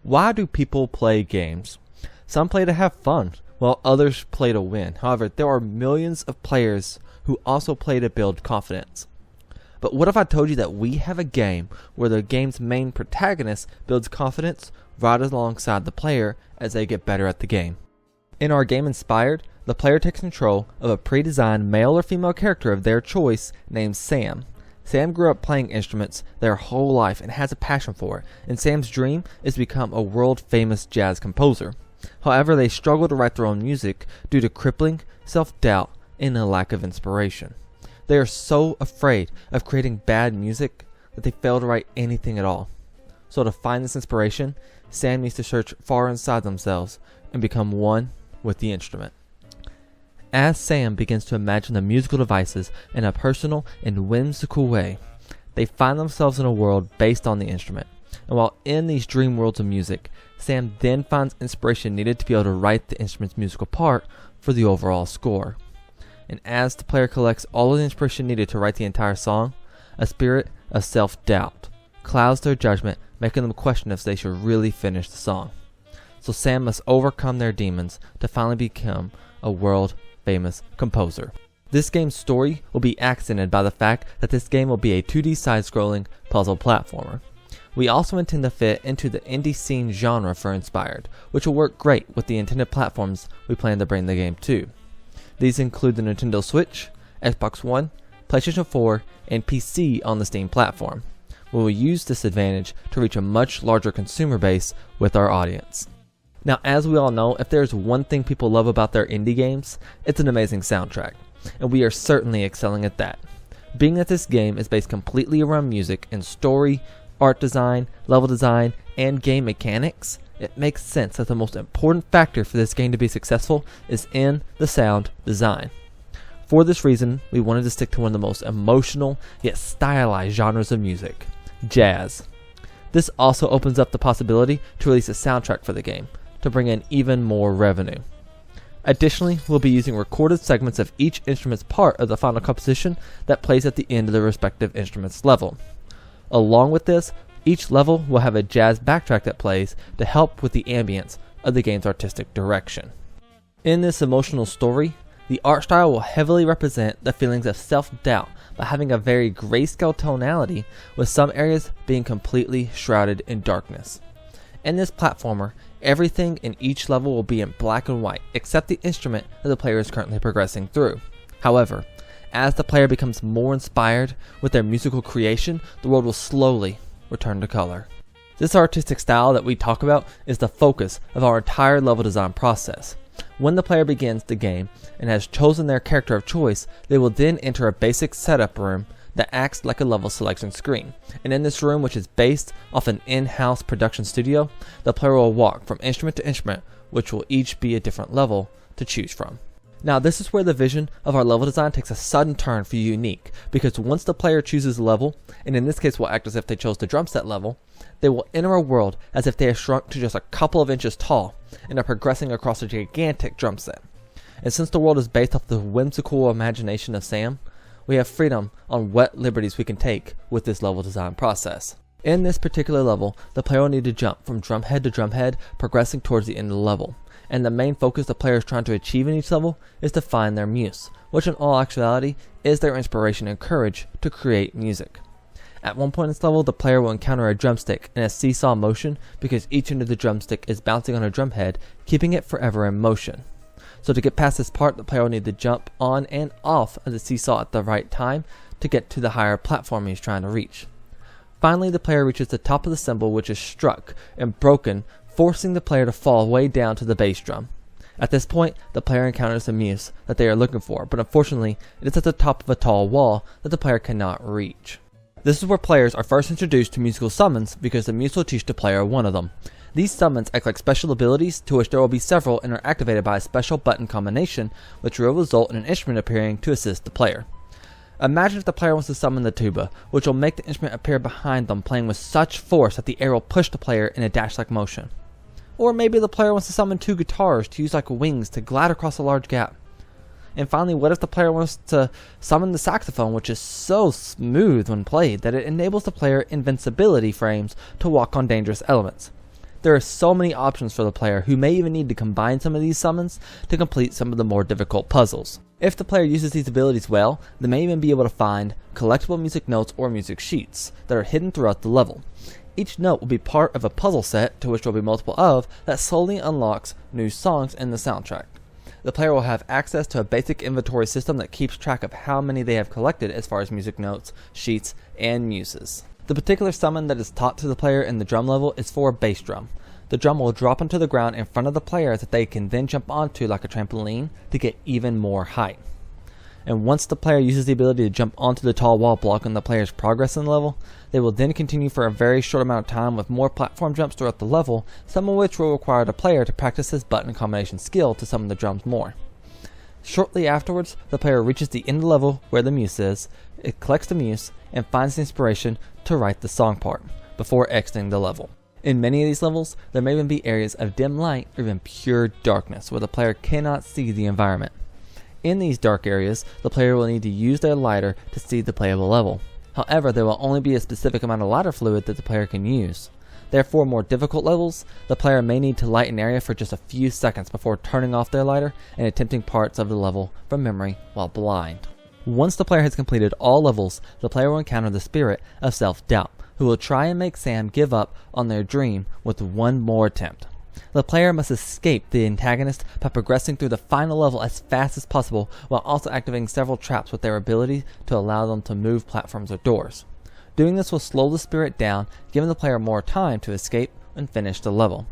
Why do people play games? Some play to have fun, while others play to win. However, there are millions of players who also play to build confidence. But what if I told you that we have a game where the game's main protagonist builds confidence right alongside the player as they get better at the game? In our game Inspired, the player takes control of a pre-designed male or female character of their choice named Sam. Sam grew up playing instruments their whole life and has a passion for it, and Sam's dream is to become a world-famous jazz composer. However, they struggle to write their own music due to crippling self-doubt and a lack of inspiration. They are so afraid of creating bad music that they fail to write anything at all. So to find this inspiration, Sam needs to search far inside themselves and become one with the instrument. As Sam begins to imagine the musical devices in a personal and whimsical way, they find themselves in a world based on the instrument. And while in these dream worlds of music, Sam then finds inspiration needed to be able to write the instrument's musical part for the overall score. And as the player collects all of the inspiration needed to write the entire song, a spirit of self-doubt clouds their judgment, making them question if they should really finish the song. So Sam must overcome their demons to finally become a world-famous composer. This game's story will be accented by the fact that this game will be a 2D side-scrolling puzzle platformer. We also intend to fit into the indie scene genre for Inspired, which will work great with the intended platforms we plan to bring the game to. These include the Nintendo Switch, Xbox One, PlayStation 4, and PC on the Steam platform. We will use this advantage to reach a much larger consumer base with our audience. Now, as we all know, if there's one thing people love about their indie games, it's an amazing soundtrack, and we are certainly excelling at that. Being that this game is based completely around music and story, art design, level design, and game mechanics, it makes sense that the most important factor for this game to be successful is in the sound design. For this reason, we wanted to stick to one of the most emotional yet stylized genres of music, jazz. This also opens up the possibility to release a soundtrack for the game, to bring in even more revenue. Additionally, we'll be using recorded segments of each instrument's part of the final composition that plays at the end of the respective instrument's level. Along with this, each level will have a jazz backtrack that plays to help with the ambience of the game's artistic direction. In this emotional story, the art style will heavily represent the feelings of self-doubt by having a very grayscale tonality, with some areas being completely shrouded in darkness. In this platformer, everything in each level will be in black and white, except the instrument that the player is currently progressing through. However, as the player becomes more inspired with their musical creation, the world will slowly return to color. This artistic style that we talk about is the focus of our entire level design process. When the player begins the game and has chosen their character of choice, they will then enter a basic setup room that acts like a level selection screen. And in this room, which is based off an in-house production studio, the player will walk from instrument to instrument, which will each be a different level to choose from. Now, this is where the vision of our level design takes a sudden turn for unique, because once the player chooses a level, and in this case will act as if they chose the drum set level, they will enter a world as if they have shrunk to just a couple of inches tall and are progressing across a gigantic drum set. And since the world is based off the whimsical imagination of Sam, we have freedom on what liberties we can take with this level design process. In this particular level, the player will need to jump from drumhead to drumhead, progressing towards the end of the level. And the main focus the player is trying to achieve in each level is to find their muse, which in all actuality is their inspiration and courage to create music. At one point in this level, the player will encounter a drumstick in a seesaw motion because each end of the drumstick is bouncing on a drumhead, keeping it forever in motion. So to get past this part, the player will need to jump on and off of the seesaw at the right time to get to the higher platform he's trying to reach. Finally, the player reaches the top of the cymbal, which is struck and broken, forcing the player to fall way down to the bass drum. At this point, the player encounters the muse that they are looking for, but unfortunately, it is at the top of a tall wall that the player cannot reach. This is where players are first introduced to musical summons because the muse will teach the player one of them. These summons act like special abilities, to which there will be several and are activated by a special button combination, which will result in an instrument appearing to assist the player. Imagine if the player wants to summon the tuba, which will make the instrument appear behind them, playing with such force that the air will push the player in a dash-like motion. Or maybe the player wants to summon two guitars to use like wings to glide across a large gap. And finally, what if the player wants to summon the saxophone, which is so smooth when played that it enables the player invincibility frames to walk on dangerous elements. There are so many options for the player who may even need to combine some of these summons to complete some of the more difficult puzzles. If the player uses these abilities well, they may even be able to find collectible music notes or music sheets that are hidden throughout the level. Each note will be part of a puzzle set, to which there will be multiple of, that slowly unlocks new songs in the soundtrack. The player will have access to a basic inventory system that keeps track of how many they have collected as far as music notes, sheets, and muses. The particular summon that is taught to the player in the drum level is for a bass drum. The drum will drop onto the ground in front of the player that they can then jump onto like a trampoline to get even more height. And once the player uses the ability to jump onto the tall wall blocking the player's progress in the level, they will then continue for a very short amount of time with more platform jumps throughout the level, some of which will require the player to practice his button combination skill to summon the drums more. Shortly afterwards, the player reaches the end of the level where the muse is, it collects the muse, and finds the inspiration to write the song part, before exiting the level. In many of these levels, there may even be areas of dim light or even pure darkness where the player cannot see the environment. In these dark areas, the player will need to use their lighter to see the playable level. However, there will only be a specific amount of lighter fluid that the player can use. Therefore, more difficult levels, the player may need to light an area for just a few seconds before turning off their lighter and attempting parts of the level from memory while blind. Once the player has completed all levels, the player will encounter the spirit of self-doubt, who will try and make Sam give up on their dream with one more attempt. The player must escape the antagonist by progressing through the final level as fast as possible while also activating several traps with their ability to allow them to move platforms or doors. Doing this will slow the spirit down, giving the player more time to escape and finish the level.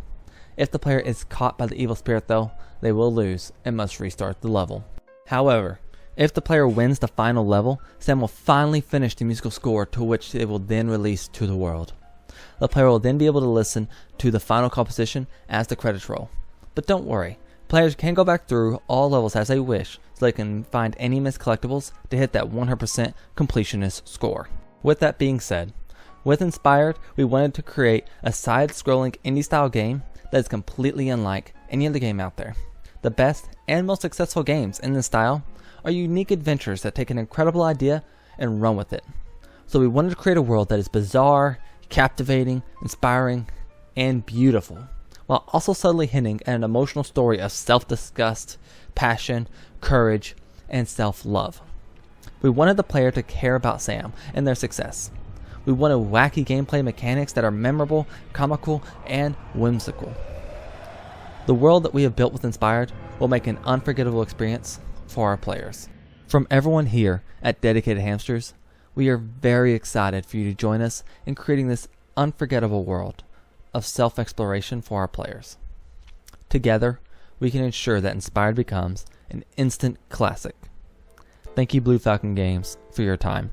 If the player is caught by the evil spirit though, they will lose and must restart the level. However, if the player wins the final level, Sam will finally finish the musical score to which they will then release to the world. The player will then be able to listen to the final composition as the credits roll. But don't worry, players can go back through all levels as they wish so they can find any missed collectibles to hit that 100% completionist score. With that being said, with Inspired, we wanted to create a side-scrolling indie-style game that is completely unlike any other game out there. The best and most successful games in this style are unique adventures that take an incredible idea and run with it. So we wanted to create a world that is bizarre, captivating, inspiring, and beautiful, while also subtly hinting at an emotional story of self-disgust, passion, courage, and self-love. We wanted the player to care about Sam and their success. We wanted wacky gameplay mechanics that are memorable, comical, and whimsical. The world that we have built with Inspired will make an unforgettable experience for our players. From everyone here at Dedicated Hamsters, we are very excited for you to join us in creating this unforgettable world of self-exploration for our players. Together, we can ensure that Inspired becomes an instant classic. Thank you, Blue Falcon Games, for your time.